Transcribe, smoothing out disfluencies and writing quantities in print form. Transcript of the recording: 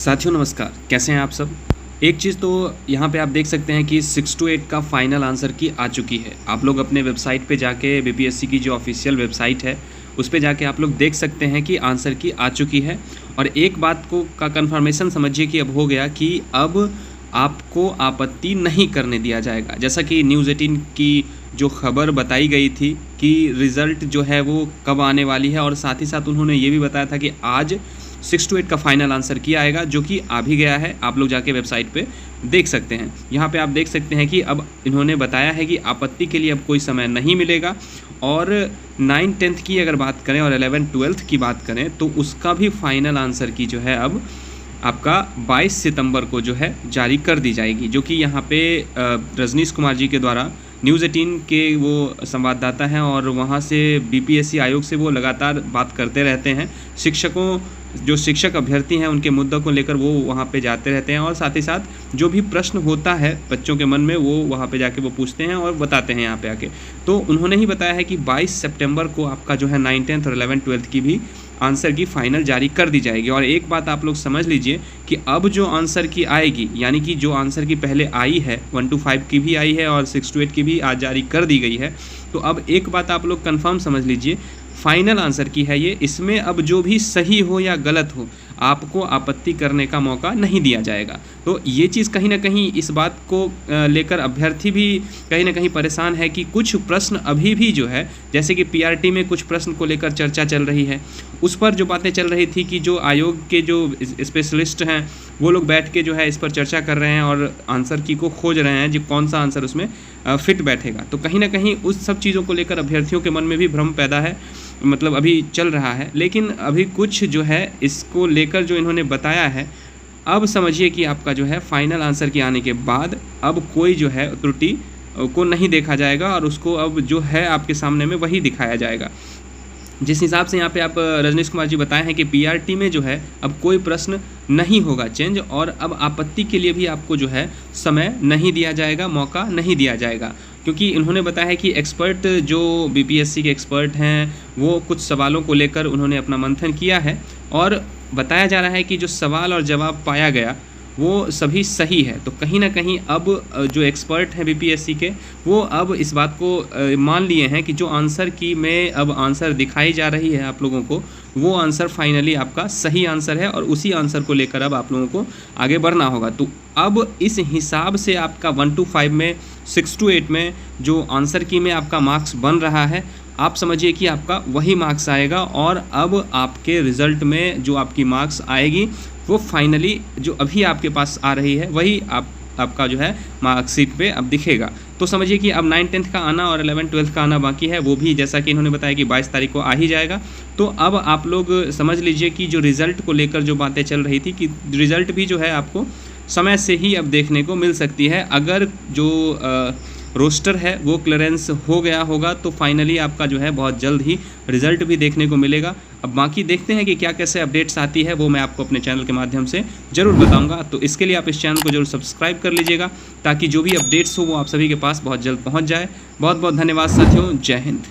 साथियों नमस्कार, कैसे हैं आप सब। एक चीज़ तो यहाँ पे आप देख सकते हैं कि 6 to 8 का फाइनल आंसर की आ चुकी है। आप लोग अपने वेबसाइट पे जाके बीपीएससी की जो ऑफिशियल वेबसाइट है उस पे जाके आप लोग देख सकते हैं कि आंसर की आ चुकी है। और एक बात को का कन्फर्मेशन समझिए कि अब हो गया कि अब आपको आपत्ति नहीं करने दिया जाएगा। जैसा कि न्यूज़ 18 की जो खबर बताई गई थी कि रिज़ल्ट जो है वो कब आने वाली है, और साथ ही साथ उन्होंने ये भी बताया था कि आज 6 to 8 का फाइनल आंसर किया आएगा, जो कि आ भी गया है। आप लोग जाके वेबसाइट पे देख सकते हैं। यहाँ पे आप देख सकते हैं कि अब इन्होंने बताया है कि आपत्ति के लिए अब कोई समय नहीं मिलेगा। और 9th 10th की अगर बात करें और 11th 12th की बात करें तो उसका भी फाइनल आंसर की जो है अब आपका 22 सितंबर को जो है जारी कर दी जाएगी, जो कि यहाँ पे रजनीश कुमार जी के द्वारा न्यूज़ 18 के वो संवाददाता हैं और वहाँ से बीपीएससी आयोग से वो लगातार बात करते रहते हैं। जो शिक्षक अभ्यर्थी हैं उनके मुद्दों को लेकर वो वहाँ पे जाते रहते हैं, और साथ ही साथ जो भी प्रश्न होता है बच्चों के मन में वो वहाँ पे जाके वो पूछते हैं और बताते हैं यहाँ पे आके। तो उन्होंने ही बताया है कि 22 सितंबर को आपका जो है 9th 10th और 11th 12th की भी आंसर की फ़ाइनल जारी कर दी जाएगी। और एक बात आप लोग समझ लीजिए कि अब जो आंसर की आएगी, यानी कि जो आंसर की पहले आई है 1 to 5 की भी आई है और 6 to 8 की भी आज जारी कर दी गई है, तो अब एक बात आप लोग कंफर्म समझ लीजिए, फाइनल आंसर की है ये। इसमें अब जो भी सही हो या गलत हो आपको आपत्ति करने का मौका नहीं दिया जाएगा। तो ये चीज़ कहीं ना कहीं इस बात को लेकर अभ्यर्थी भी कहीं ना कहीं परेशान है कि कुछ प्रश्न अभी भी जो है, जैसे कि पीआरटी में कुछ प्रश्न को लेकर चर्चा चल रही है, उस पर जो बातें चल रही थी कि जो आयोग के जो स्पेशलिस्ट हैं वो लोग बैठ के जो है इस पर चर्चा कर रहे हैं और आंसर की को खोज रहे हैं जो कौन सा आंसर उसमें फिट बैठेगा। तो कहीं ना कहीं उस सब चीज़ों को लेकर अभ्यर्थियों के मन में भी भ्रम पैदा है, मतलब अभी चल रहा है। लेकिन अभी कुछ जो है इसको लेकर जो इन्होंने बताया है, अब समझिए कि आपका जो है फाइनल आंसर के आने के बाद अब कोई जो है त्रुटि को नहीं देखा जाएगा और उसको अब जो है आपके सामने में वही दिखाया जाएगा। जिस हिसाब से यहाँ पे आप रजनीश कुमार जी बताए हैं कि पीआरटी में जो है अब कोई प्रश्न नहीं होगा चेंज, और अब आपत्ति के लिए भी आपको जो है समय नहीं दिया जाएगा, मौका नहीं दिया जाएगा। क्योंकि इन्होंने बताया है कि एक्सपर्ट जो बीपीएससी के एक्सपर्ट हैं वो कुछ सवालों को लेकर उन्होंने अपना मंथन किया है, और बताया जा रहा है कि जो सवाल और जवाब पाया गया वो सभी सही है। तो कहीं ना कहीं अब जो एक्सपर्ट हैं बीपीएससी के वो अब इस बात को मान लिए हैं कि जो आंसर की में अब आंसर दिखाई जा रही है आप लोगों को, वो आंसर फाइनली आपका सही आंसर है, और उसी आंसर को लेकर अब आप लोगों को आगे बढ़ना होगा। तो अब इस हिसाब से आपका 1 to 5 में, 6 to 8 में जो आंसर की में आपका मार्क्स बन रहा है, आप समझिए कि आपका वही मार्क्स आएगा। और अब आपके रिज़ल्ट में जो आपकी मार्क्स आएगी वो फाइनली जो अभी आपके पास आ रही है वही आपका जो है मार्कशीट पे अब दिखेगा। तो समझिए कि अब 9th 10th का आना और 11th 12th का आना बाकी है, वो भी जैसा कि इन्होंने बताया कि 22 तारीख को आ ही जाएगा। तो अब आप लोग समझ लीजिए कि जो रिज़ल्ट को लेकर जो बातें चल रही थी कि रिज़ल्ट भी जो है आपको समय से ही अब देखने को मिल सकती है। अगर जो रोस्टर है वो क्लियरेंस हो गया होगा तो फाइनली आपका जो है बहुत जल्द ही रिज़ल्ट भी देखने को मिलेगा। अब बाकी देखते हैं कि क्या कैसे अपडेट्स आती है, वो मैं आपको अपने चैनल के माध्यम से ज़रूर बताऊंगा। तो इसके लिए आप इस चैनल को जरूर सब्सक्राइब कर लीजिएगा ताकि जो भी अपडेट्स हो वो आप सभी के पास बहुत जल्द पहुंच जाए। बहुत बहुत धन्यवाद साथियों, जय हिंद।